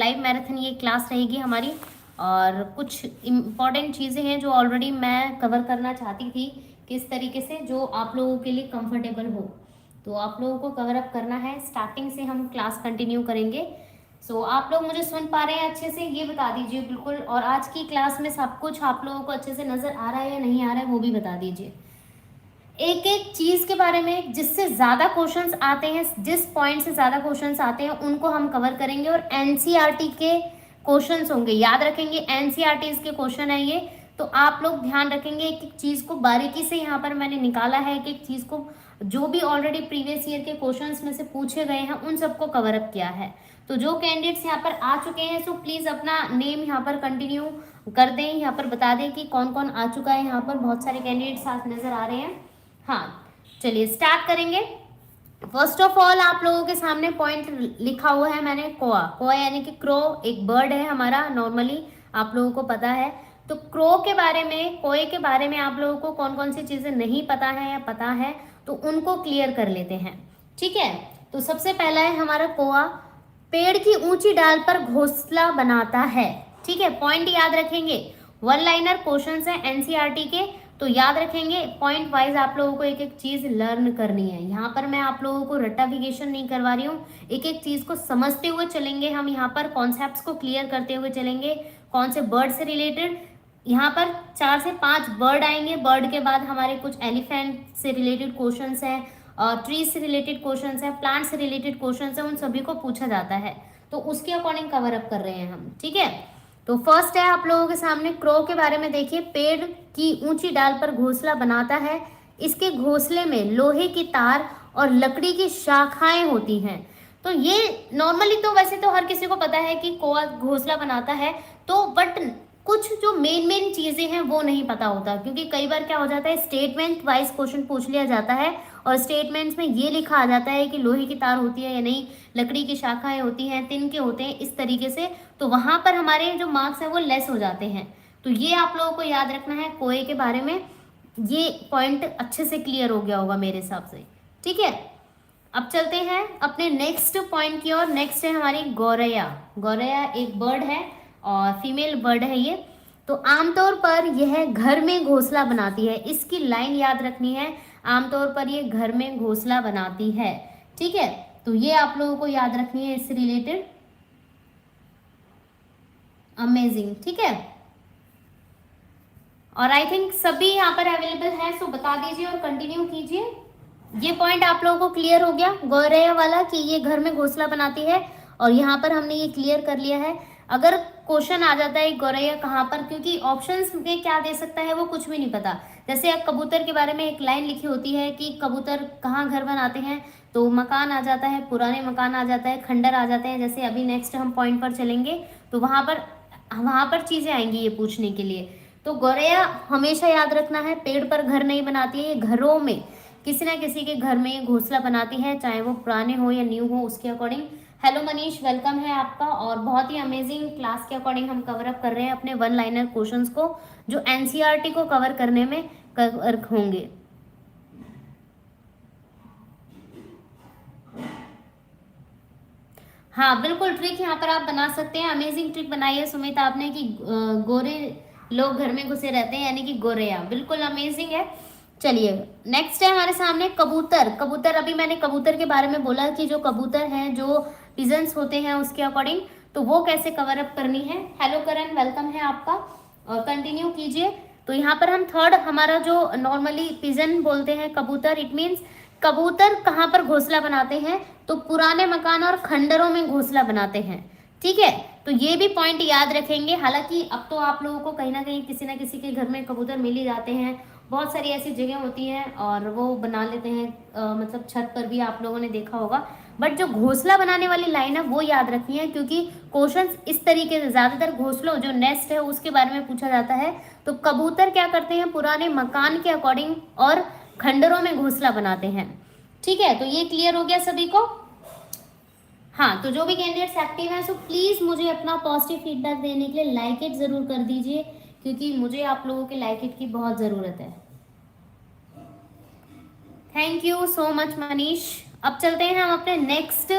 Live marathon ये class रहेगी हमारी, और कुछ इम्पॉर्टेंट चीज़ें हैं जो ऑलरेडी मैं कवर करना चाहती थी, किस तरीके से जो आप लोगों के लिए कंफर्टेबल हो, तो आप लोगों को कवर अप करना है। स्टार्टिंग से हम क्लास कंटिन्यू करेंगे। सो आप लोग मुझे सुन पा रहे हैं अच्छे से, ये बता दीजिए बिल्कुल। और आज की क्लास में सब कुछ आप लोगों को अच्छे से नज़र आ रहा है या नहीं आ रहा है वो भी बता दीजिए। एक एक चीज के बारे में जिससे ज्यादा क्वेश्चंस आते हैं, जिस पॉइंट से ज्यादा क्वेश्चंस आते हैं उनको हम कवर करेंगे। और एनसीईआरटी के क्वेश्चंस होंगे, याद रखेंगे एनसीईआरटी के क्वेश्चन है ये, तो आप लोग ध्यान रखेंगे। एक एक चीज को बारीकी से यहाँ पर मैंने निकाला है, एक एक चीज को जो भी ऑलरेडी प्रीवियस ईयर के क्वेश्चंस में से पूछे गए हैं उन सबको कवर अप किया है। तो जो कैंडिडेट्स यहाँ पर आ चुके हैं सो प्लीज अपना नेम यहाँ पर कंटिन्यू कर दें, यहाँ पर बता दें कि कौन कौन आ चुका है। यहाँ पर बहुत सारे कैंडिडेट्स साथ नजर आ रहे हैं। हाँ, चलिए स्टार्ट करेंगे। फर्स्ट ऑफ ऑल आप लोगों के सामने पॉइंट लिखा हुआ है मैंने, कोआ। कोआ यानी कि क्रो, एक बर्ड है हमारा, नॉर्मली आप लोगों को पता है। तो क्रो के बारे में, कोए के बारे में आप लोगों को कौन कौन सी चीजें नहीं पता है या पता है तो उनको क्लियर कर लेते हैं, ठीक है। तो सबसे पहला है हमारा कोआ, पेड़ की ऊंची डाल पर घोंसला बनाता है, ठीक है। पॉइंट याद रखेंगे, वन लाइनर क्वेश्चंस है एनसीईआरटी के, तो याद रखेंगे। पॉइंट वाइज आप लोगों को एक एक चीज लर्न करनी है। यहाँ पर मैं आप लोगों को रट्टाफिकेशन नहीं करवा रही हूँ, एक एक चीज को समझते हुए चलेंगे हम। यहाँ पर कॉन्सेप्ट्स को क्लियर करते हुए चलेंगे। कौन से बर्ड से रिलेटेड, यहाँ पर 4 से 5 बर्ड आएंगे। बर्ड के बाद हमारे कुछ एलिफेंट से रिलेटेड क्वेश्चन है, और ट्री से रिलेटेड क्वेश्चन है, प्लांट से रिलेटेड क्वेश्चन है, उन सभी को पूछा जाता है। तो उसके अकॉर्डिंग कवर अप कर रहे हैं हम, ठीक है। तो फर्स्ट है आप लोगों के सामने क्रो के बारे में। देखिए, पेड़ की ऊंची डाल पर घोंसला बनाता है, इसके घोंसले में लोहे की तार और लकड़ी की शाखाएं होती हैं। तो ये नॉर्मली तो वैसे तो हर किसी को पता है कि कौवा घोंसला बनाता है, तो बट कुछ जो मेन चीजें हैं वो नहीं पता होता, क्योंकि कई बार क्या हो जाता है स्टेटमेंट वाइज क्वेश्चन पूछ लिया जाता है और स्टेटमेंट्स में ये लिखा आ जाता है कि लोहे की तार होती है या नहीं, लकड़ी की शाखाएं होती हैं, तिनके होते हैं, इस तरीके से। तो वहां पर हमारे जो मार्क्स हैं वो लेस हो जाते हैं। तो ये आप लोगों को याद रखना है कोए के बारे में। ये पॉइंट अच्छे से क्लियर हो गया होगा मेरे हिसाब से, ठीक है। अब चलते हैं अपने नेक्स्ट पॉइंट की ओर। नेक्स्ट है हमारी गौरैया। गौरैया एक बर्ड है और फीमेल बर्ड है ये। तो आमतौर पर यह घर में घोंसला बनाती है, इसकी लाइन याद रखनी है। आमतौर पर ये घर में घोंसला बनाती है, ठीक है। तो ये आप लोगों को याद रखनी है इससे रिलेटेड। अमेजिंग, ठीक है। और आई थिंक सभी यहाँ पर अवेलेबल है, सो बता दीजिए और कंटिन्यू कीजिए। ये पॉइंट आप लोगों को क्लियर हो गया गौरैया वाला कि ये घर में घोंसला बनाती है, और यहाँ पर हमने ये क्लियर कर लिया है। अगर क्वेश्चन आ जाता है गौरैया कहाँ पर, क्योंकि ऑप्शंस में क्या दे सकता है वो कुछ भी नहीं पता। जैसे अब कबूतर के बारे में एक लाइन लिखी होती है कि कबूतर कहाँ घर बनाते हैं, तो मकान आ जाता है, पुराने मकान आ जाता है, खंडर आ जाते हैं। जैसे अभी नेक्स्ट हम पॉइंट पर चलेंगे तो वहाँ पर चीज़ें आएंगी ये पूछने के लिए। तो गौरैया हमेशा याद रखना है, पेड़ पर घर नहीं बनाती है, ये घरों में किसी ना किसी के घर में घोंसला बनाती है, चाहे वो पुराने हो या न्यू हो, उसके अकॉर्डिंग। हेलो मनीष, वेलकम है आपका। और बहुत ही अमेजिंग क्लास के अकॉर्डिंग हम कवर अप कर रहे हैं अपने वन लाइनर क्वेश्चंस को, जो एनसीईआरटी को कवर करने में कवर होंगे। हाँ बिल्कुल, ट्रिक यहाँ पर आप बना सकते हैं। अमेजिंग ट्रिक बनाई है सुमित आपने कि गोरे लोग घर में घुसे रहते हैं, यानी कि गोरेया। बिल्कुल अमेजिंग है। चलिए नेक्स्ट है हमारे सामने कबूतर। कबूतर, अभी मैंने कबूतर के बारे में बोला कि जो कबूतर हैं, जो पिजन्स होते हैं उसके अकॉर्डिंग, तो वो कैसे कवर अप करनी है। हेलो करण, वेलकम है आपका, और कंटिन्यू कीजिए। तो यहाँ पर हम थर्ड, हमारा जो नॉर्मली पिजन बोलते हैं कबूतर, इट मीन्स कबूतर कहाँ पर घोंसला बनाते हैं, तो पुराने मकान और खंडरों में घोंसला बनाते हैं, ठीक है। तो ये भी पॉइंट याद रखेंगे। हालांकि अब तो आप लोगों को कहीं ना कहीं किसी ना किसी के घर में कबूतर मिल ही जाते हैं, बहुत सारी ऐसी जगह होती हैं और वो बना लेते हैं, मतलब छत पर भी आप लोगों ने देखा होगा। बट जो घोंसला बनाने वाली लाइन है वो याद रखनी है, क्योंकि क्वेश्चंस इस तरीके से ज्यादातर घोंसलों जो नेस्ट है उसके बारे में पूछा जाता है। तो कबूतर क्या करते हैं, पुराने मकान के अकॉर्डिंग और खंडरों में घोंसला बनाते हैं, ठीक है। तो ये क्लियर हो गया सभी को। हाँ, तो जो भी कैंडिडेट्स एक्टिव हैं सो प्लीज मुझे अपना पॉजिटिव फीडबैक देने के लिए लाइक इट जरूर कर दीजिए, क्योंकि मुझे आप लोगों के लाइक इट की बहुत जरूरत है। Thank you so much Manish. अब चलते हैं हम अपने नेक्स्ट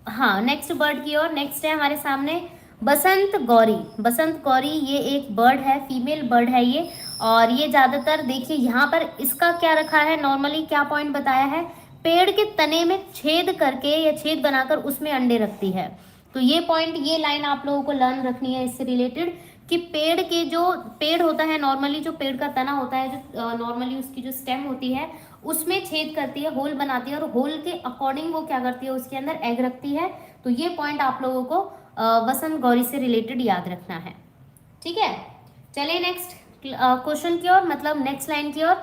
हाँ, नेक्स्ट बर्ड की ओर। नेक्स्ट है हमारे सामने बसंत गौरी। बसंत गौरी ये एक बर्ड है, फीमेल बर्ड है ये। और ये ज़्यादातर देखिए यहाँ पर इसका क्या रखा है, नॉर्मली क्या पॉइंट बताया है, पेड़ के तने में छेद करके या छेद बनाकर उसमें अंडे रखती है। तो ये पॉइंट, ये लाइन आप लोगों को लर्न रखनी है इससे रिलेटेड, कि पेड़ के जो पेड़ होता है नॉर्मली, जो पेड़ का तना होता है, जो नॉर्मली उसकी जो स्टेम होती है उसमें छेद करती है, होल बनाती है, और होल के अकॉर्डिंग वो क्या करती है, उसके अंदर एग रखती है। तो ये पॉइंट आप लोगों को वसंत गौरी से रिलेटेड याद रखना है। ठीक है, चलिए नेक्स्ट क्वेश्चन की ओर, मतलब नेक्स्ट लाइन की ओर।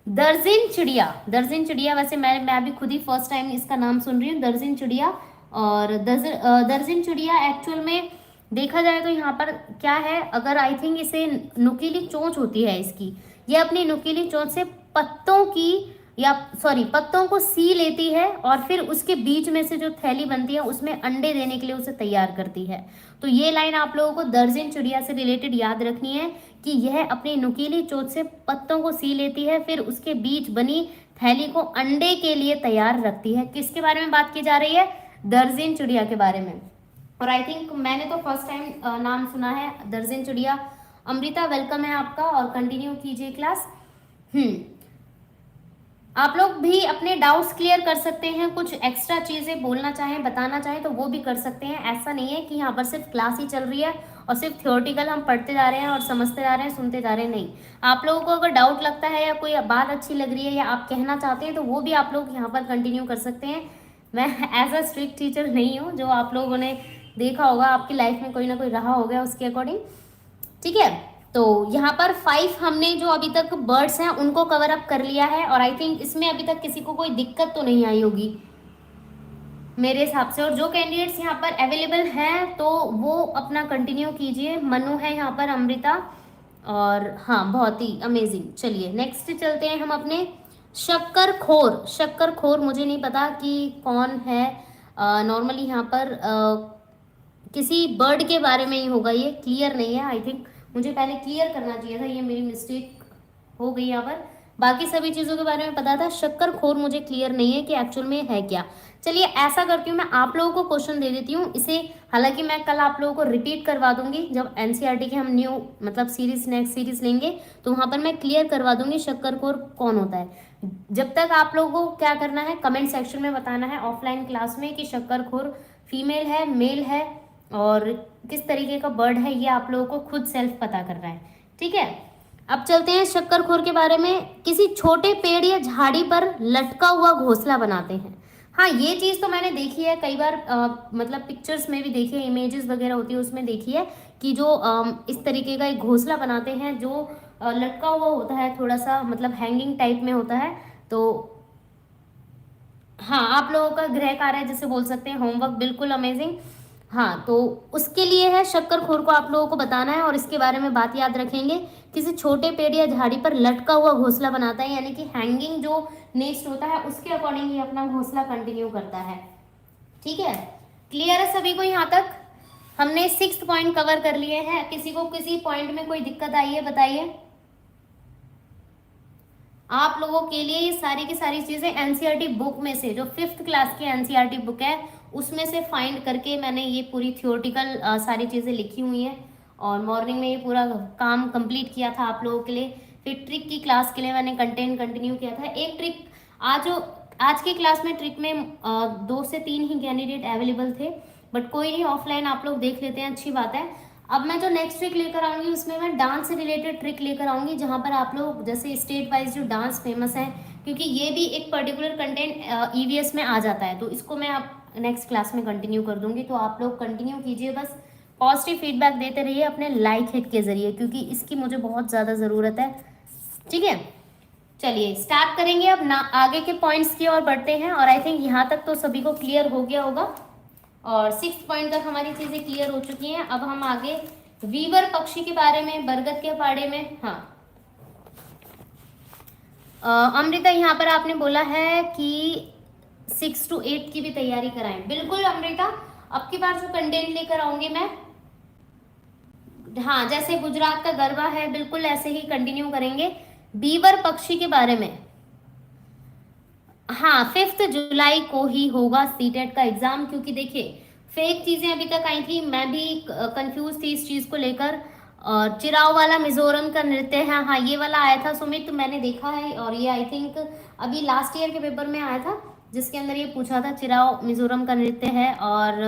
दर्जिन चिड़िया। दर्जिन चिड़िया, वैसे मैं भी खुद ही फर्स्ट टाइम इसका नाम सुन रही हूँ, दर्जिन चिड़िया। और दर्जिन चिड़िया एक्चुअल में देखा जाए तो यहाँ पर क्या है, अगर आई थिंक इसे नुकीली चोंच होती है इसकी, ये अपनी नुकीली चोंच से पत्तों की या सॉरी पत्तों को सी लेती है और फिर उसके बीच में से जो थैली बनती है उसमें अंडे देने के लिए उसे तैयार करती है। तो ये लाइन आप लोगों को दर्जन चिड़िया से रिलेटेड याद रखनी है कि यह अपनी नुकीली चोंच से पत्तों को सी लेती है, फिर उसके बीच बनी थैली को अंडे के लिए तैयार रखती है। किसके बारे में बात की जा रही है, दर्जन चिड़िया के बारे में। और आई थिंक मैंने तो फर्स्ट टाइम नाम सुना है दर्जन चिड़िया। अमृता वेलकम है आपका, और कंटिन्यू कीजिए क्लास। आप लोग भी अपने डाउट्स क्लियर कर सकते हैं, कुछ एक्स्ट्रा चीजें बोलना चाहें, बताना चाहें तो वो भी कर सकते हैं। ऐसा नहीं है कि यहाँ पर सिर्फ क्लास ही चल रही है और सिर्फ थियोरटिकल हम पढ़ते जा रहे हैं और समझते जा रहे हैं, सुनते जा रहे हैं, नहीं। आप लोगों को अगर डाउट लगता है या कोई बात अच्छी लग रही है या आप कहना चाहते हैं तो वो भी आप लोग यहाँ पर कंटिन्यू कर सकते हैं। मैं एज अ स्ट्रिक्ट टीचर नहीं हूँ, जो आप लोगों ने देखा होगा आपकी लाइफ में कोई ना कोई रहा होगा उसके अकॉर्डिंग। ठीक है, तो यहाँ पर 5 हमने जो अभी तक बर्ड्स हैं उनको कवर अप कर लिया है, और आई थिंक इसमें अभी तक किसी को कोई दिक्कत तो नहीं आई होगी मेरे हिसाब से। और जो कैंडिडेट्स यहाँ पर अवेलेबल हैं तो वो अपना कंटिन्यू कीजिए। मनु है यहाँ पर, अमृता, और हाँ बहुत ही अमेजिंग। चलिए नेक्स्ट चलते हैं हम अपने शक्करखोर। शक्करखोर मुझे नहीं पता कि कौन है, नॉर्मली यहाँ पर किसी बर्ड के बारे में ही होगा, ये क्लियर नहीं है आई थिंक, मुझे पहले क्लियर करना चाहिए था, ये मेरी मिस्टेक हो गई यहाँ पर। बाकी सभी चीज़ों के बारे में पता था, शक्करखोर मुझे क्लियर नहीं है कि एक्चुअल में है क्या। चलिए ऐसा करती हूँ, मैं आप लोगों को क्वेश्चन दे देती हूँ इसे, हालांकि मैं कल आप लोगों को रिपीट करवा दूंगी जब एनसीईआरटी के हम न्यू मतलब सीरीज नेक्स्ट सीरीज लेंगे तो वहाँ पर मैं क्लियर करवा दूंगी शक्करखोर कौन होता है। जब तक आप लोगों को क्या करना है, कमेंट सेक्शन में बताना है ऑफलाइन क्लास में कि शक्करखोर फीमेल है, मेल है, और किस तरीके का बर्ड है, ये आप लोगों को खुद सेल्फ पता करना है। ठीक है, अब चलते हैं शक्करखोर के बारे में। किसी छोटे पेड़ या झाड़ी पर लटका हुआ घोंसला बनाते हैं। हाँ, ये चीज़ तो मैंने देखी है कई बार, मतलब पिक्चर्स में भी देखी है, इमेजेस वगैरह होती है उसमें देखी है कि जो इस तरीके का एक घोंसला बनाते हैं जो लटका हुआ होता है, थोड़ा सा मतलब हैंगिंग टाइप में होता है। तो हाँ, आप लोगों का गृह कार्य जिसे बोल सकते हैं, होमवर्क, बिल्कुल अमेजिंग। हाँ, तो उसके लिए है शक्करखोर को आप लोगों को बताना है और इसके बारे में बात याद रखेंगे। किसी छोटे पेड़ या झाड़ी पर लटका हुआ घोंसला बनाता है, यानी कि हैंगिंग जो नेस्ट होता है उसके अकॉर्डिंग ही अपना घोंसला कंटिन्यू करता है। ठीक है, क्लियर है सभी को यहाँ तक? हमने 6 पॉइंट कवर कर लिए हैं। किसी को किसी पॉइंट में कोई दिक्कत आई है बताइए। आप लोगों के लिए ये सारी की सारी चीजें एनसीईआरटी बुक में से, जो 5th क्लास की एनसीईआरटी बुक है उसमें से फाइंड करके मैंने ये पूरी थियोरटिकल सारी चीजें लिखी हुई हैं, और मॉर्निंग में ये पूरा काम कंप्लीट किया था आप लोगों के लिए। फिर ट्रिक की क्लास के लिए मैंने कंटेंट कंटिन्यू किया था। एक ट्रिक आज की क्लास में ट्रिक में 2 से 3 ही कैंडिडेट अवेलेबल थे, बट कोई नहीं, ऑफलाइन आप लोग देख लेते हैं, अच्छी बात है। अब मैं जो नेक्स्ट ट्रिक लेकर आऊंगी उसमें मैं डांस से रिलेटेड ट्रिक लेकर आऊंगी, जहां पर आप लोग जैसे स्टेट वाइज जो डांस फेमस है, क्योंकि ये भी एक पर्टिकुलर कंटेंट ईवीएस में आ जाता है, तो इसको मैं आप नेक्स्ट क्लास में कंटिन्यू कर दूंगी। तो आप लोग कंटिन्यू कीजिए, बस पॉजिटिव फीडबैक देते रहिए अपने लाइक हिट के जरिए, क्योंकि इसकी मुझे बहुत ज़्यादा ज़रूरत है। ठीक है, चलिए स्टार्ट करेंगे अब ना, आगे के पॉइंट्स की ओर बढ़ते हैं। और आई थिंक यहाँ तक तो सभी को क्लियर हो गया होगा, और 6 पॉइंट तक हमारी चीजें क्लियर हो चुकी हैं। अब हम आगे वीवर पक्षी के बारे में, बरगद के पाड़े में। हाँ, अमृता यहाँ पर आपने बोला है कि 6 to 8 की भी तैयारी कराएं। बिल्कुल अमृता, अब की बार जो कंटेंट लेकर आऊंगी मैं, हाँ जैसे गुजरात का गरबा है बिल्कुल ऐसे ही कंटिन्यू करेंगे। बीवर पक्षी के बारे में हाँ 5 जुलाई को ही होगा सीटेट का एग्जाम, क्योंकि देखिए फेक चीजें अभी तक आई थी, मैं भी कंफ्यूज थी इस चीज को लेकर। और चिराव वाला मिजोरम का नृत्य है, हाँ ये वाला आया था सुमित, मैंने देखा है, और ये आई थिंक अभी लास्ट ईयर के पेपर में आया था, जिसके अंदर ये पूछा था चिराव मिजोरम का नृत्य है। और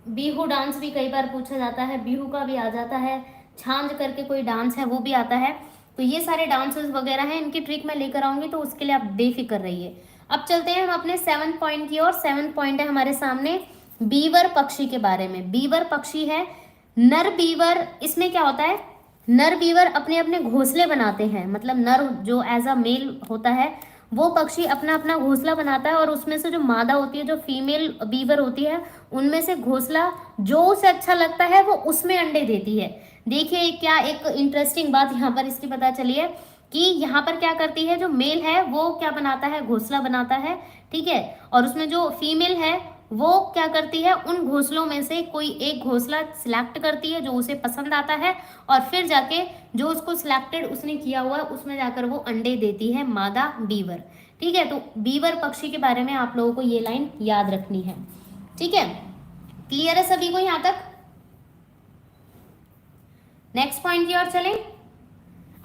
बिहू डांस भी कई बार पूछा जाता है, बिहू का भी आ जाता है, छांझ करके कोई डांस है वो भी आता है। तो ये सारे डांसेस वगैरह हैं, इनकी ट्रिक मैं लेकर आऊंगी, तो उसके लिए आप बेफिक्र रहिए। अब चलते हैं हम अपने 7 पॉइंट की ओर। 7 पॉइंट है हमारे सामने बीवर पक्षी के बारे में। बीवर पक्षी है नर बीवर। इसमें क्या होता है, नर बीवर अपने अपने घोंसले बनाते हैं, मतलब नर जो एज अ मेल होता है वो पक्षी अपना अपना घोंसला बनाता है, और उसमें से जो मादा होती है, जो फीमेल बीवर होती है, उनमें से घोंसला जो उसे अच्छा लगता है वो उसमें अंडे देती है। देखिए क्या एक इंटरेस्टिंग बात यहाँ पर इसकी पता चली है कि यहाँ पर क्या करती है, जो मेल है वो क्या बनाता है, घोंसला बनाता है, ठीक है, और उसमें जो फीमेल है वो क्या करती है, उन घोंसलों में से कोई एक घोंसला सिलेक्ट करती है जो उसे पसंद आता है, और फिर जाके जो उसको सिलेक्टेड उसने किया हुआ है उसमें जाकर वो अंडे देती है मादा बीवर। ठीक है, तो बीवर पक्षी के बारे में आप लोगों को ये लाइन याद रखनी है। ठीक है, क्लियर है सभी को यहाँ तक? नेक्स्ट पॉइंट की ओर चलें।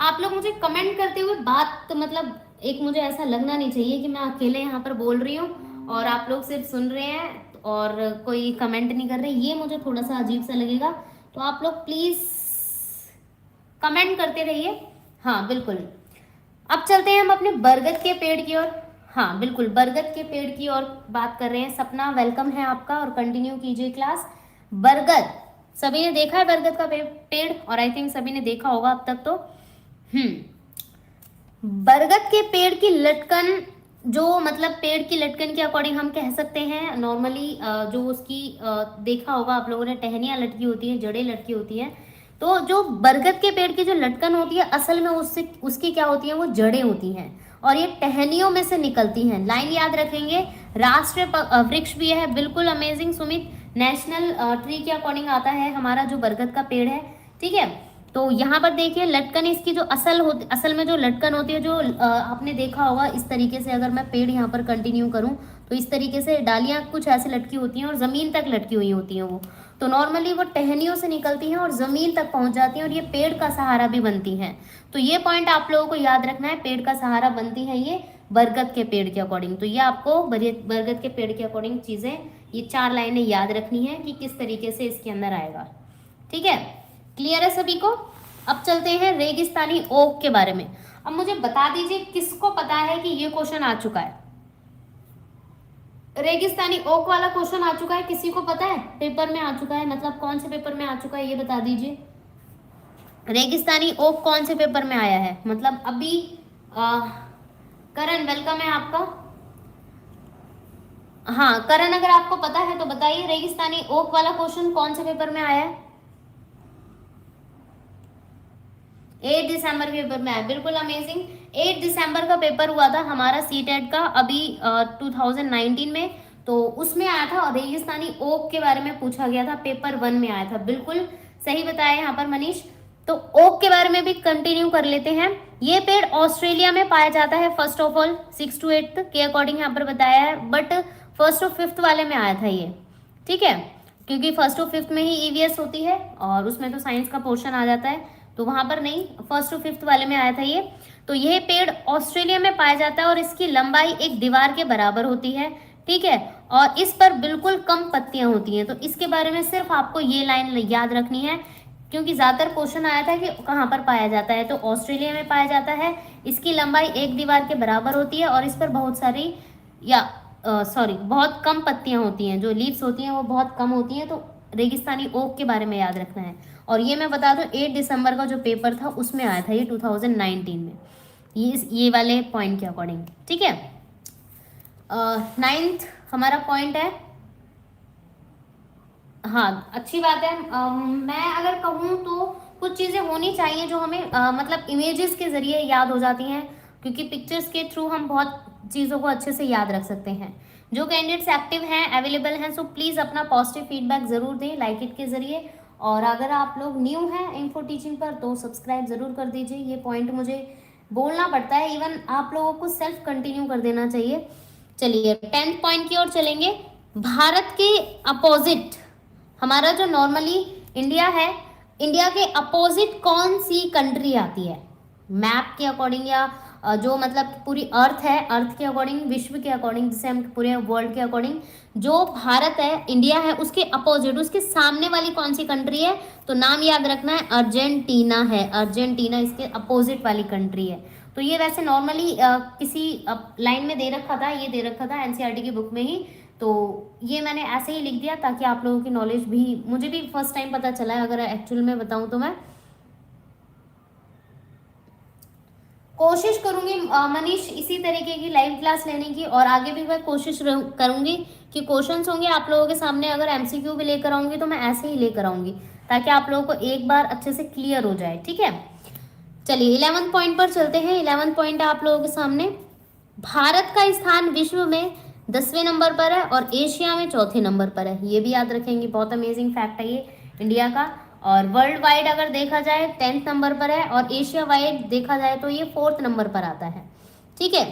आप लोग मुझे कमेंट करते हुए बात, तो मतलब एक मुझे ऐसा लगना नहीं चाहिए कि मैं अकेले यहाँ पर बोल रही हूँ और आप लोग सिर्फ सुन रहे हैं और कोई कमेंट नहीं कर रहे, ये मुझे थोड़ा सा अजीब सा लगेगा। तो आप लोग प्लीज कमेंट करते रहिए। हाँ बिल्कुल। अब चलते हैं हम अपने बरगद के पेड़ की ओर। हाँ बिल्कुल, बरगद के पेड़ की ओर बात कर रहे हैं। सपना वेलकम है आपका, और कंटिन्यू कीजिए क्लास। बरगद, सभी ने देखा है बरगद का पेड़, और आई थिंक सभी ने देखा होगा अब तक तो। बरगद के पेड़ की लटकन, जो मतलब पेड़ की लटकन के अकॉर्डिंग हम कह सकते हैं नॉर्मली, जो उसकी देखा होगा आप लोगों ने, टहनियां लटकी होती हैं, जड़ें लटकी होती हैं। तो जो बरगद के पेड़ की जो लटकन होती है असल में उससे उसकी क्या होती है, वो जड़ें होती हैं, और ये टहनियों में से निकलती हैं। लाइन याद रखेंगे। राष्ट्रीय वृक्ष भी है, बिल्कुल अमेजिंग सुमित। नेशनल ट्री के अकॉर्डिंग आता है हमारा जो बरगद का पेड़ है। ठीक है, तो यहाँ पर देखिए लटकन इसकी जो असल में जो लटकन होती है, जो आपने देखा होगा इस तरीके से, अगर मैं पेड़ यहाँ पर कंटिन्यू करूँ तो इस तरीके से डालियाँ कुछ ऐसे लटकी होती हैं और ज़मीन तक लटकी हुई होती हैं वो। तो नॉर्मली वो टहनियों से निकलती हैं और ज़मीन तक पहुँच जाती हैं, और ये पेड़ का सहारा भी बनती हैं। तो ये पॉइंट आप लोगों को याद रखना है, पेड़ का सहारा बनती है ये बरगद के पेड़ के अकॉर्डिंग। तो ये आपको बरगद के पेड़ के अकॉर्डिंग चीज़ें, ये 4 लाइनें याद रखनी है कि किस तरीके से इसके अंदर आएगा। ठीक है, क्लियर है सभी को? अब चलते हैं रेगिस्तानी ओक के बारे में। अब मुझे बता दीजिए किसको पता है कि ये क्वेश्चन आ चुका है, रेगिस्तानी ओक वाला क्वेश्चन आ चुका है, किसी को पता है? पेपर में आ चुका है, मतलब कौन से पेपर में आ चुका है ये बता दीजिए। रेगिस्तानी ओक कौन से पेपर में आया है, मतलब अभी करण वेलकम है आपका। हाँ करण, अगर आपको पता है तो बताइए, रेगिस्तानी ओक वाला क्वेश्चन कौन से पेपर में आया है? 8 दिसंबर के पेपर में आया, बिल्कुल अमेजिंग। 8 दिसंबर का पेपर हुआ था हमारा सीटेट का अभी 2019 में, तो उसमें आया था, और रेगिस्तानी ओक के बारे में पूछा गया था, पेपर 1 में आया था। बिल्कुल सही बताया यहाँ पर मनीष। तो ओक के बारे में भी कंटिन्यू कर लेते हैं। ये पेड़ ऑस्ट्रेलिया में पाया जाता है, फर्स्ट ऑफ ऑल 6 to 8 के अकॉर्डिंग यहाँ पर बताया है, बट 1st और 5th वाले में आया था ये। ठीक है, क्योंकि 1st और 5th में ही ईवीएस होती है, और उसमें तो साइंस का पोर्शन आ जाता है, तो वहां पर नहीं, 1st और 5th वाले में आया था ये। तो यह पेड़ ऑस्ट्रेलिया में पाया जाता है, और इसकी लंबाई एक दीवार के बराबर होती है। ठीक है, और इस पर बिल्कुल कम पत्तियां होती हैं। तो इसके बारे में सिर्फ आपको ये लाइन याद रखनी है, क्योंकि ज्यादातर क्वेश्चन आया था कि कहाँ पर पाया जाता है, तो ऑस्ट्रेलिया में पाया जाता है। इसकी लंबाई एक दीवार के बराबर होती है, और इस पर बहुत सारी बहुत कम पत्तियां होती हैं, जो लीव्स होती हैं वो बहुत कम होती हैं। तो रेगिस्तानी ओक के बारे में याद रखना है। और ये मैं बता दूं 8 दिसंबर का जो पेपर था उसमें आया था ये 2019 में, ये वाले पॉइंट के अकॉर्डिंग। ठीक है, 9th हमारा पॉइंट है। हाँ अच्छी बात है। मैं अगर कहूँ तो कुछ चीज़ें होनी चाहिए जो हमें मतलब इमेजेस के जरिए याद हो जाती हैं, क्योंकि पिक्चर्स के थ्रू हम बहुत चीज़ों को अच्छे से याद रख सकते हैं। जो कैंडिडेट्स एक्टिव हैं, अवेलेबल हैं, सो प्लीज़ अपना पॉजिटिव फीडबैक ज़रूर दें लाइक इट के ज़रिए। और अगर आप लोग न्यू हैं इन्फो टीचिंग पर तो सब्सक्राइब ज़रूर कर दीजिए। ये पॉइंट मुझे बोलना पड़ता है, इवन आप लोगों को सेल्फ कंटिन्यू कर देना चाहिए। चलिए 10th पॉइंट की ओर चलेंगे। भारत के अपोजिट, हमारा जो नॉर्मली इंडिया है, इंडिया के अपोजिट कौन सी कंट्री आती है मैप के अकॉर्डिंग, या जो मतलब पूरी अर्थ है, अर्थ के अकॉर्डिंग, विश्व के अकॉर्डिंग, जिसे हम पूरे वर्ल्ड के अकॉर्डिंग, जो भारत है, इंडिया है, उसके अपोजिट, उसके सामने वाली कौन सी कंट्री है? तो नाम याद रखना है, अर्जेंटीना है। अर्जेंटीना इसके अपोजिट वाली कंट्री है। तो ये वैसे नॉर्मली किसी लाइन में दे रखा था, ये दे रखा था एनसीईआरटी की बुक में ही, तो ये मैंने ऐसे ही लिख दिया ताकि आप लोगों की नॉलेज भी, मुझे भी फर्स्ट टाइम पता चला है, अगर एक्चुअल में बताऊं तो मैं कोशिश करूंगी मनीष इसी तरीके की लाइव क्लास लेने की, और आगे भी मैं कोशिश करूंगी कि क्वेश्चंस होंगे आप लोगों के सामने, अगर एमसीक्यू भी लेकर आऊंगी तो मैं ऐसे ही लेकर आऊंगी ताकि आप लोगों को एक बार अच्छे से क्लियर हो जाए, ठीक है। चलिए 11th पॉइंट पर चलते हैं। 11th पॉइंट है आप लोगों के सामने, भारत का स्थान विश्व में 10वें नंबर पर है और एशिया में 4थे नंबर पर है। ये भी याद रखेंगे, बहुत अमेजिंग फैक्ट है ये इंडिया का। और वर्ल्ड वाइड अगर देखा जाए 10th नंबर पर है, और एशिया वाइड देखा जाए तो ये 4th नंबर पर आता है, ठीक है।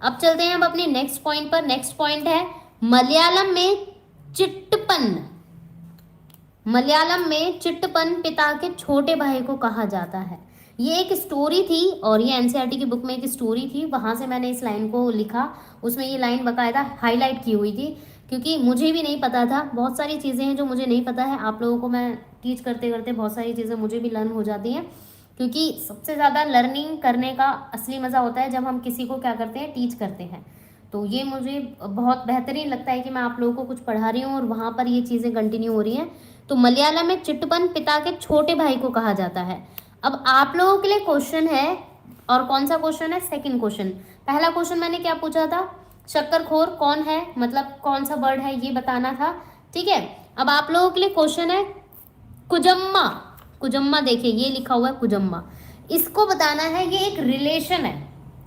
अब चलते हैं हम अपने नेक्स्ट पॉइंट पर। नेक्स्ट पॉइंट है मलयालम में चिट्टपन। मलयालम में चिट्टपन पिता के छोटे भाई को कहा जाता है। ये एक स्टोरी थी, और ये एनसीईआरटी की बुक में एक स्टोरी थी, वहां से मैंने इस लाइन को लिखा। उसमें ये लाइन बकायदा हाईलाइट की हुई थी, क्योंकि मुझे भी नहीं पता था। बहुत सारी चीज़ें हैं जो मुझे नहीं पता है, आप लोगों को मैं टीच करते करते बहुत सारी चीज़ें मुझे भी लर्न हो जाती हैं, क्योंकि सबसे ज़्यादा लर्निंग करने का असली मज़ा होता है जब हम किसी को क्या करते हैं, टीच करते हैं। तो ये मुझे बहुत बेहतरीन लगता है कि मैं आप लोगों को कुछ पढ़ा रही हूँ और वहाँ पर ये चीज़ें कंटिन्यू हो रही हैं। तो मलयालम में चिट्टपन पिता के छोटे भाई को कहा जाता है। अब आप लोगों के लिए क्वेश्चन है, और कौन सा क्वेश्चन है? Second question. पहला क्वेश्चन मैंने क्या पूछा था, शक्करखोर कौन है, मतलब कौन सा बर्ड है, ये बताना था, ठीक है। अब आप लोगों के लिए क्वेश्चन है कुजम्मा। कुजम्मा देखिए ये लिखा हुआ है कुजम्मा, इसको बताना है। ये एक रिलेशन है,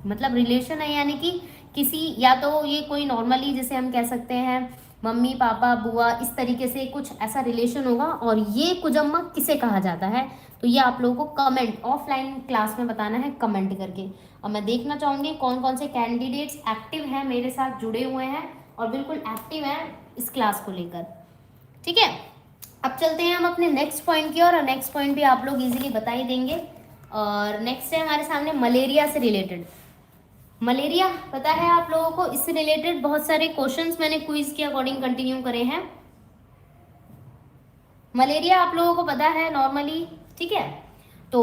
मतलब रिलेशन है, यानी कि किसी, या तो ये कोई नॉर्मली जैसे हम कह सकते हैं मम्मी पापा बुआ, इस तरीके से कुछ ऐसा रिलेशन होगा, और ये कुजम्मा किसे कहा जाता है, तो ये आप लोगों को कमेंट ऑफलाइन क्लास में बताना है कमेंट करके। और मैं देखना चाहूंगी कौन कौन से कैंडिडेट्स एक्टिव हैं, मेरे साथ जुड़े हुए हैं और बिल्कुल एक्टिव हैं इस क्लास को लेकर, ठीक है। अब चलते हैं हम अपने नेक्स्ट पॉइंट की ओर, और नेक्स्ट पॉइंट भी आप लोग इजीली बता ही देंगे। और नेक्स्ट है हमारे सामने मलेरिया से रिलेटेड। मलेरिया पता है आप लोगों को, इससे रिलेटेड बहुत सारे क्वेश्चंस मैंने क्विज के अकॉर्डिंग कंटिन्यू करे हैं। मलेरिया आप लोगों को पता है नॉर्मली, ठीक है। तो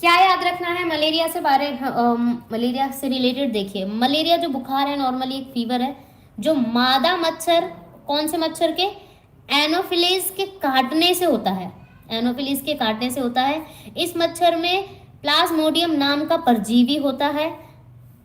क्या याद रखना है मलेरिया से मलेरिया से रिलेटेड? देखिए मलेरिया जो बुखार है नॉर्मली एक फीवर है, जो मादा मच्छर, कौन से मच्छर के? एनोफिलीज के काटने से होता है। एनोफिलीज के काटने से होता है। इस मच्छर में प्लाज्मोडियम नाम का परजीवी होता है,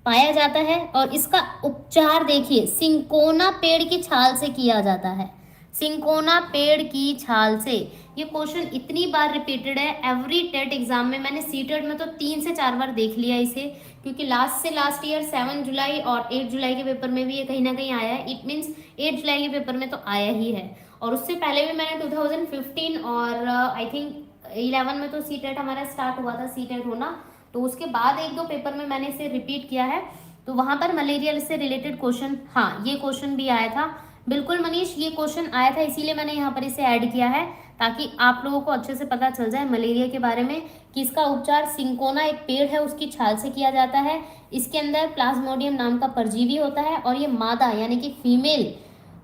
पाया जाता है, और इसका उपचार देखिए सिंकोना पेड़ की छाल से किया जाता है। सिंकोना पेड़ की छाल से। ये क्वेश्चन इतनी बार रिपीटेड है एवरी टेट एग्जाम में, मैंने सीटेट में तो 3 से 4 बार देख लिया इसे, क्योंकि लास्ट से लास्ट ईयर 7 जुलाई और 8 जुलाई के पेपर में भी ये कहीं ना कहीं आया है। इट मीन्स 8 जुलाई के पेपर में तो आया ही है, और उससे पहले भी मैंने 2015 और आई थिंक 11 में तो सीटेट हमारा स्टार्ट हुआ था सीटेट होना, तो उसके बाद 1-2 पेपर में मैंने इसे रिपीट किया है। तो वहां पर मलेरिया से रिलेटेड क्वेश्चन, हाँ ये क्वेश्चन भी आया था, बिल्कुल मनीष ये क्वेश्चन आया था, इसीलिए मैंने यहाँ पर इसे ऐड किया है ताकि आप लोगों को अच्छे से पता चल जाए मलेरिया के बारे में कि इसका उपचार सिंकोना एक पेड़ है उसकी छाल से किया जाता है। इसके अंदर प्लाज्मोडियम नाम का परजीवी होता है, और ये मादा यानी कि फीमेल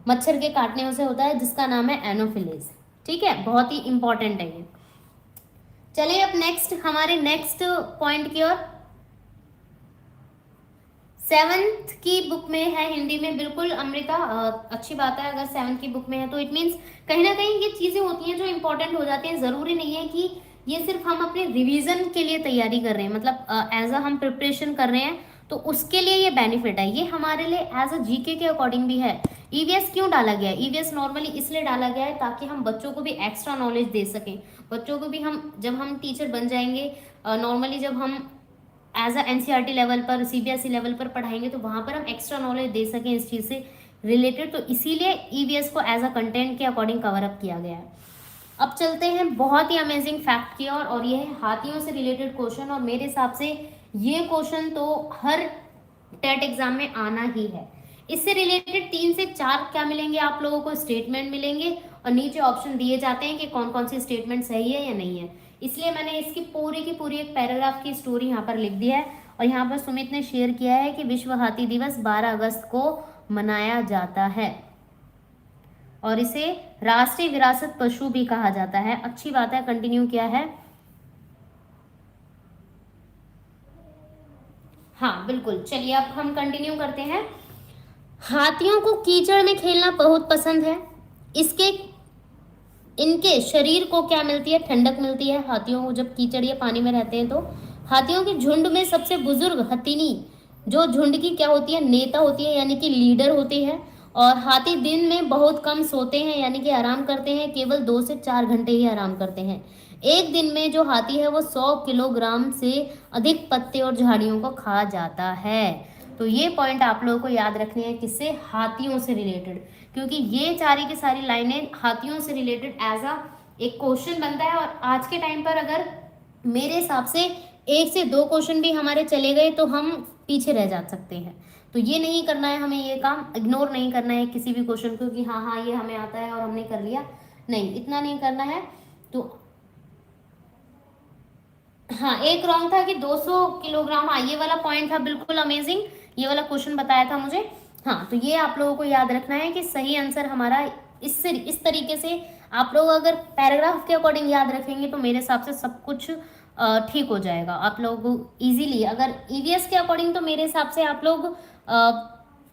मच्छर के काटने से होता है, जिसका नाम है एनोफिलीज, ठीक है। बहुत ही इंपॉर्टेंट है ये। चलिए अब नेक्स्ट हमारे नेक्स्ट पॉइंट की ओर। 7th की बुक में है हिंदी में, बिल्कुल अमृता अच्छी बात है अगर 7th की बुक में है, तो इट मीन्स कहीं ना कहीं ये चीजें होती हैं जो इंपॉर्टेंट हो जाती हैं। जरूरी नहीं है कि ये सिर्फ हम अपने रिवीजन के लिए तैयारी कर रहे हैं, मतलब एज अ हम प्रिपरेशन कर रहे हैं तो उसके लिए ये बेनिफिट है। ये हमारे लिए एज अ जीके के अकॉर्डिंग भी है। ईवीएस क्यों डाला गया है? ईवीएस नॉर्मली इसलिए डाला गया है ताकि हम बच्चों को भी एक्स्ट्रा नॉलेज दे सकें। बच्चों को भी हम जब हम टीचर बन जाएंगे, नॉर्मली जब हम एज अ एनसीईआरटी लेवल पर सीबीएसई लेवल पर पढ़ाएंगे तो वहाँ पर हम एक्स्ट्रा नॉलेज दे सकें इस चीज़ से रिलेटेड, तो इसीलिए ईवीएस को एज अ कंटेंट के अकॉर्डिंग कवर अप किया गया है। अब चलते हैं बहुत ही अमेजिंग फैक्ट की ओर, और ये है हाथियों से रिलेटेड क्वेश्चन, और मेरे हिसाब से ये क्वेश्चन तो हर टेट एग्जाम में आना ही है। इससे रिलेटेड 3 से 4 क्या मिलेंगे आप लोगों को, स्टेटमेंट मिलेंगे, और नीचे ऑप्शन दिए जाते हैं कि कौन कौन सी स्टेटमेंट सही है या नहीं है। इसलिए मैंने इसकी पूरी की पूरी एक पैराग्राफ की स्टोरी यहाँ पर लिख दिया है। और यहाँ पर सुमित ने शेयर किया है कि विश्व हाथी दिवस 12 अगस्त को मनाया जाता है और इसे राष्ट्रीय विरासत पशु भी कहा जाता है। अच्छी बात है। कंटिन्यू किया है। हाँ बिल्कुल, चलिए अब हम कंटिन्यू करते हैं। हाथियों को कीचड़ में खेलना बहुत पसंद है। इसके इनके शरीर को क्या मिलती है, ठंडक मिलती है। हाथियों को जब कीचड़ या पानी में रहते हैं तो हाथियों के झुंड में सबसे बुजुर्ग हथिनी जो झुंड की क्या होती है, नेता होती है, यानी कि लीडर होती है। और हाथी दिन में बहुत कम सोते हैं, यानी कि आराम करते हैं, केवल 2 से 4 घंटे ही आराम करते हैं। एक दिन में जो हाथी है वो 100 किलोग्राम से अधिक पत्ते और झाड़ियों को खा जाता है। तो ये पॉइंट आप लोगों को याद रखनी है, किससे, हाथियों से रिलेटेड, क्योंकि ये सारी की सारी लाइनें हाथियों से रिलेटेड एज अ एक क्वेश्चन बनता है। और आज के टाइम पर अगर मेरे हिसाब से 1 से 2 क्वेश्चन भी हमारे चले गए तो हम पीछे रह जा सकते हैं। तो ये नहीं करना है हमें, ये काम इग्नोर नहीं करना है किसी भी क्वेश्चन को कि हाँ हाँ ये हमें आता है और हमने कर लिया, नहीं, इतना नहीं करना है। तो हाँ, एक रॉन्ग था कि 200 किलोग्राम, हाँ ये वाला पॉइंट था, बिल्कुल अमेजिंग, ये वाला क्वेश्चन बताया था मुझे। हाँ, तो ये आप लोगों को याद रखना है कि सही आंसर हमारा इस तरीके से आप लोग अगर पैराग्राफ के अकॉर्डिंग याद रखेंगे तो मेरे हिसाब से सब कुछ ठीक हो जाएगा आप लोग इजीली। अगर ईवीएस के अकॉर्डिंग तो मेरे हिसाब से आप लोग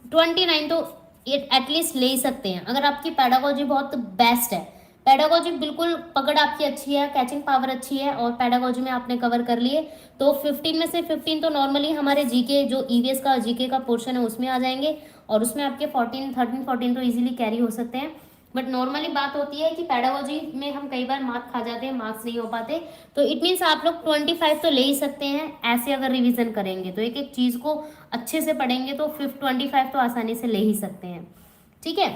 29 तो एटलीस्ट ले ही सकते हैं, अगर आपकी पैडागोजी बहुत बेस्ट है। पैडागोजी बिल्कुल पकड़ आपकी अच्छी है, कैचिंग पावर अच्छी है और पैडागोजी में आपने कवर कर लिए तो 15 में से 15 तो नॉर्मली हमारे जीके जो ईवीएस का जीके का पोर्शन है उसमें आ जाएंगे और उसमें आपके 14 तो इजीली कैरी हो सकते हैं। बट नॉर्मली बात होती है कि पैडागोजी में हम कई बार मार्क्स खा जाते हैं, मार्क्स नहीं हो पाते, तो इट मीन्स आप लोग 25 तो ले ही सकते हैं ऐसे अगर रिविजन करेंगे तो, एक एक चीज़ को अच्छे से पढ़ेंगे तो 25 तो आसानी से ले ही सकते हैं। ठीक है,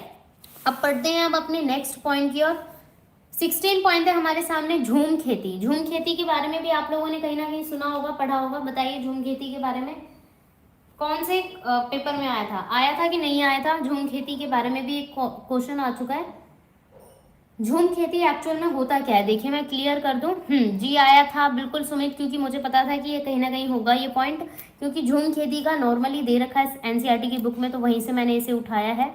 अब पढ़ते हैं अब अपने नेक्स्ट पॉइंट की ओर। 16 पॉइंट है हमारे सामने, झूम खेती। झूम खेती के बारे में भी आप लोगों ने कहीं ना कहीं सुना होगा, पढ़ा होगा। बताइए झूम खेती के बारे में कौन से पेपर में आया था कि नहीं आया था। झूम खेती के बारे में भी एक क्वेश्चन आ चुका है। झूम खेती एक्चुअल में होता क्या है, देखिए मैं क्लियर कर दूं। जी आया था बिल्कुल सुमित, क्योंकि मुझे पता था कि ये कहीं ना कहीं होगा ये पॉइंट, क्योंकि झूम खेती का नॉर्मली दे रखा है एनसीईआरटी की बुक में, तो वहीं से मैंने इसे उठाया है।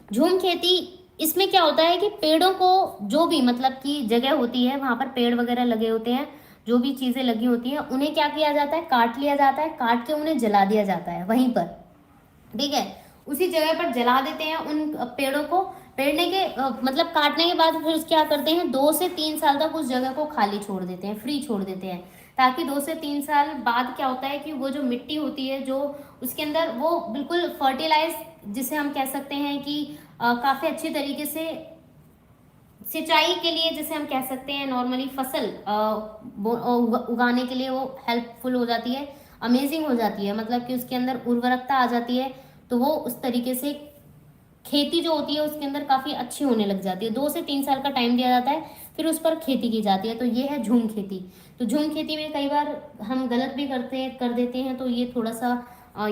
झूम खेती, इसमें क्या होता है कि पेड़ों को जो भी मतलब की जगह होती है वहां पर पेड़ वगैरह लगे होते हैं, जो भी चीजें लगी होती हैं उन्हें क्या किया जाता है, काट लिया जाता है, काट के उन्हें जला दिया जाता है वहीं पर। ठीक है, उसी जगह पर जला देते हैं उन पेड़ों को। पेड़ने के मतलब काटने के बाद फिर क्या करते हैं, 2 से 3 साल तक उस जगह को खाली छोड़ देते हैं, फ्री छोड़ देते हैं, ताकि 2 से 3 साल बाद क्या होता है कि वो जो मिट्टी होती है जो उसके अंदर वो बिल्कुल फर्टिलाइज, जिसे हम कह सकते हैं कि काफी अच्छी तरीके से सिंचाई के लिए, जैसे हम कह सकते हैं नॉर्मली फसल उगाने के लिए वो हेल्पफुल हो जाती है, अमेजिंग हो जाती है, मतलब कि उसके अंदर उर्वरकता आ जाती है। तो वो उस तरीके से खेती जो होती है उसके अंदर काफ़ी अच्छी होने लग जाती है। 2 से 3 साल का टाइम दिया जाता है, फिर उस पर खेती की जाती है। तो ये है झूम खेती। तो झूम खेती में कई बार हम गलत भी कर देते हैं, तो ये थोड़ा सा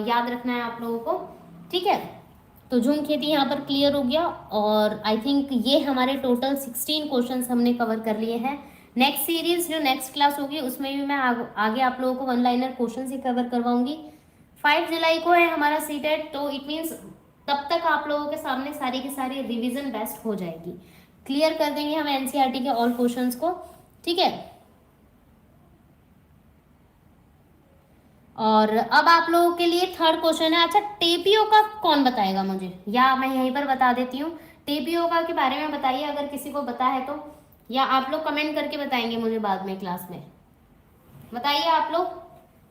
याद रखना है आप लोगों को। ठीक है, तो झूम खेती यहाँ पर क्लियर हो गया। और आई थिंक ये हमारे टोटल 16 क्वेश्चंस हमने कवर कर लिए हैं। नेक्स्ट सीरीज जो नेक्स्ट क्लास होगी उसमें भी मैं आगे आप लोगों को वन लाइनर क्वेश्चन ही कवर करवाऊंगी। 5 जुलाई को है हमारा सीटेट, तो इट मीन्स तब तक आप लोगों के सामने सारी की सारी रिवीजन बेस्ट हो जाएगी, क्लियर कर देंगे हम एनसीईआरटी के ऑल क्वेश्चंस को। ठीक है, और अब आप लोगों के लिए थर्ड क्वेश्चन है। अच्छा, टेपियोका कौन बताएगा मुझे, या मैं यहीं पर बता देती हूँ। टेपियोका के बारे में बताइए अगर किसी को पता है तो, या आप लोग कमेंट करके बताएंगे मुझे बाद में क्लास में। बताइए, आप लोग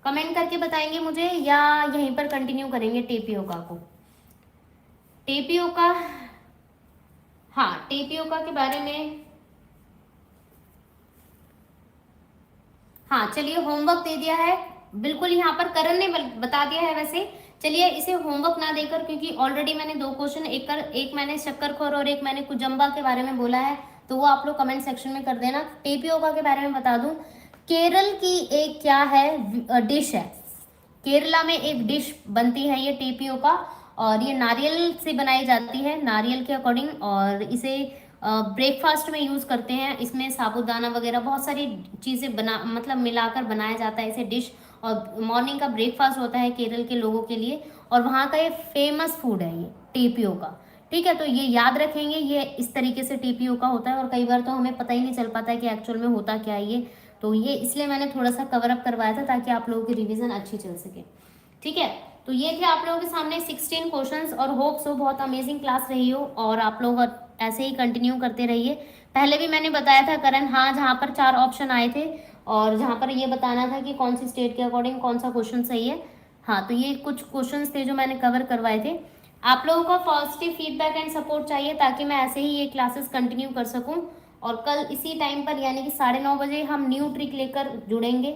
कमेंट करके बताएंगे मुझे या यहीं पर कंटिन्यू करेंगे टेपियोका को। टेपियोका, हाँ टेपियोका के बारे में, हाँ चलिए होमवर्क दे दिया है बिल्कुल, यहाँ पर करण ने बता दिया है। वैसे चलिए इसे होमवर्क ना देकर, क्योंकि ऑलरेडी मैंने 2 क्वेश्चन, एक मैंने शक्करखोर और एक मैंने कुजम्बा के बारे में बोला है, तो वो आप लोग कमेंट सेक्शन में कर देना। टेपियोका के बारे में बता दूं, केरल की एक क्या है डिश है, केरला में एक डिश बनती है ये टेपियोका, और ये नारियल से बनाई जाती है, नारियल के अकॉर्डिंग, और इसे ब्रेकफास्ट में यूज़ करते हैं। इसमें साबूदाना वगैरह बहुत सारी चीज़ें बना मतलब मिलाकर बनाया जाता है इसे डिश, और मॉर्निंग का ब्रेकफास्ट होता है केरल के लोगों के लिए, और वहाँ का ये फेमस फूड है ये टेपियोका। ठीक है, तो ये याद रखेंगे, ये इस तरीके से टेपियोका होता है, और कई बार तो हमें पता ही नहीं चल पाता है कि एक्चुअल में होता क्या है ये, तो ये इसलिए मैंने थोड़ा सा कवर अप करवाया था ताकि आप लोगों की रिवीजन अच्छी चल सके। ठीक है, तो ये थे आप लोगों के सामने 16 क्वेश्चंस, और होप सो बहुत अमेजिंग क्लास रही हो, और आप लोग ऐसे ही कंटिन्यू करते रहिए। पहले भी मैंने बताया था करण, हाँ, जहाँ पर 4 ऑप्शन आए थे और जहाँ पर ये बताना था कि कौन सी स्टेट के अकॉर्डिंग कौन सा क्वेश्चन सही है। हाँ, तो ये कुछ क्वेश्चंस थे जो मैंने कवर करवाए थे। आप लोगों का पॉजिटिव फीडबैक एंड सपोर्ट चाहिए ताकि मैं ऐसे ही ये क्लासेस कंटिन्यू कर सकूँ, और कल इसी टाइम पर यानी कि 9:30 बजे हम न्यू ट्रिक लेकर जुड़ेंगे।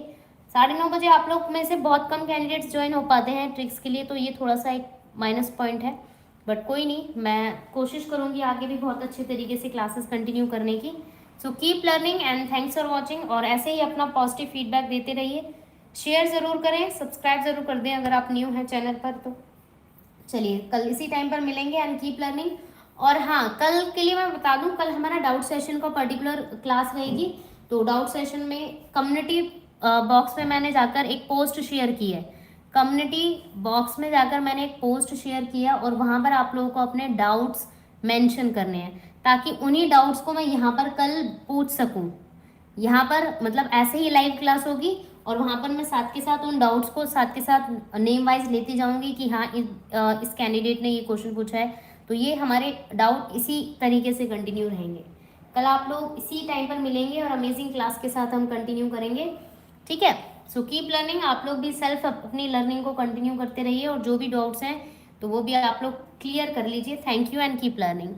9:30 बजे आप लोग में से बहुत कम कैंडिडेट्स ज्वाइन हो पाते हैं ट्रिक्स के लिए, तो ये थोड़ा सा एक माइनस पॉइंट है, बट कोई नहीं, मैं कोशिश करूँगी आगे भी बहुत अच्छे तरीके से क्लासेस कंटिन्यू करने की। So keep learning and thanks for watching, और ऐसे ही अपना पॉजिटिव फीडबैक देते रहिए। शेयर ज़रूर करें, सब्सक्राइब ज़रूर कर दें अगर आप न्यू हैं चैनल पर। तो चलिए, कल इसी टाइम पर मिलेंगे एंड कीप लर्निंग। और हाँ, कल के लिए मैं बता दूं, कल हमारा डाउट सेशन का पर्टिकुलर क्लास रहेगी। तो डाउट सेशन में कम्युनिटी बॉक्स में मैंने जाकर एक पोस्ट शेयर की है, कम्युनिटी बॉक्स में जाकर मैंने एक पोस्ट शेयर किया, और वहाँ पर आप लोगों को अपने डाउट्स मेंशन करने हैं, ताकि उन्हीं डाउट्स को मैं यहाँ पर कल पूछ सकूँ। यहाँ पर मतलब ऐसे ही लाइव क्लास होगी, और वहाँ पर मैं साथ के साथ उन डाउट्स को साथ के साथ नेम वाइज लेती जाऊँगी कि हाँ, इस कैंडिडेट ने ये क्वेश्चन पूछा है, तो ये हमारे डाउट इसी तरीके से कंटिन्यू रहेंगे। कल आप लोग इसी टाइम पर मिलेंगे और अमेजिंग क्लास के साथ हम कंटिन्यू करेंगे। ठीक है, सो कीप लर्निंग। आप लोग भी सेल्फ अपनी लर्निंग को कंटिन्यू करते रहिए, और जो भी डाउट्स हैं तो वो भी आप लोग क्लियर कर लीजिए। Thank you and keep learning.